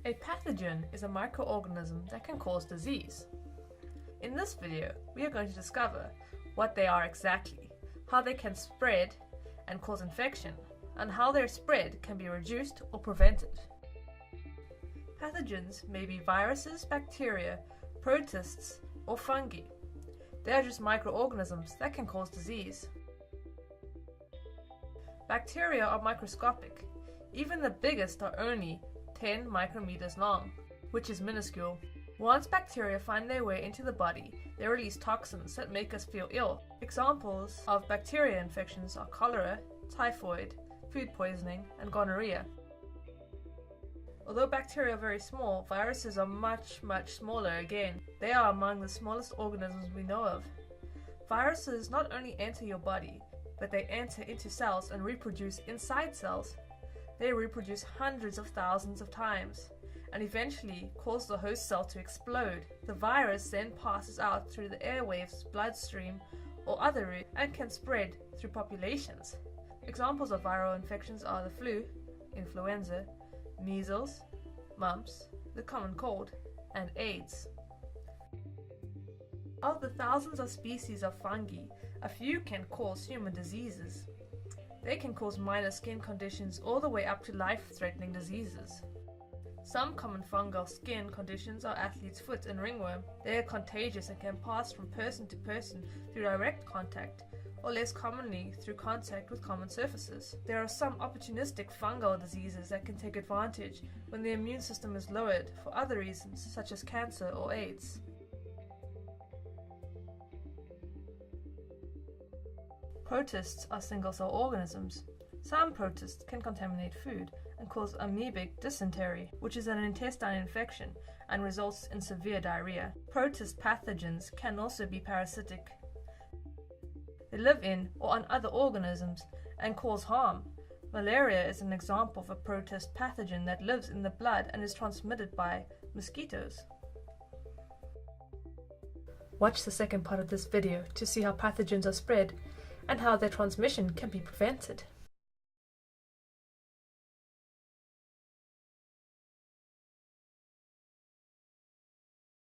A pathogen is a microorganism that can cause disease. In this video, we are going to discover what they are exactly, how they can spread and cause infection, and how their spread can be reduced or prevented. Pathogens may be viruses, bacteria, protists, or fungi. They are just microorganisms that can cause disease. Bacteria are microscopic. Even the biggest are only 10 micrometers long, which is minuscule. Once bacteria find their way into the body, they release toxins that make us feel ill. Examples of bacteria infections are cholera, typhoid, food poisoning, and gonorrhea. Although bacteria are very small, viruses are much smaller again. They are among the smallest organisms we know of. Viruses not only enter your body, but they enter into cells and reproduce inside cells. They reproduce hundreds of thousands of times and eventually cause the host cell to explode. The virus then passes out through the airwaves, bloodstream, or other route and can spread through populations. Examples of viral infections are the flu, influenza, measles, mumps, the common cold, and AIDS. Of the thousands of species of fungi, a few can cause human diseases. They can cause minor skin conditions all the way up to life-threatening diseases. Some common fungal skin conditions are athlete's foot and ringworm. They are contagious and can pass from person to person through direct contact, or less commonly through contact with common surfaces. There are some opportunistic fungal diseases that can take advantage when the immune system is lowered for other reasons, such as cancer or AIDS. Protists are single-cell organisms. Some protists can contaminate food and cause amoebic dysentery, which is an intestine infection and results in severe diarrhea. Protist pathogens can also be parasitic. They live in or on other organisms and cause harm. Malaria is an example of a protist pathogen that lives in the blood and is transmitted by mosquitoes. Watch the second part of this video to see how pathogens are spread and how their transmission can be prevented.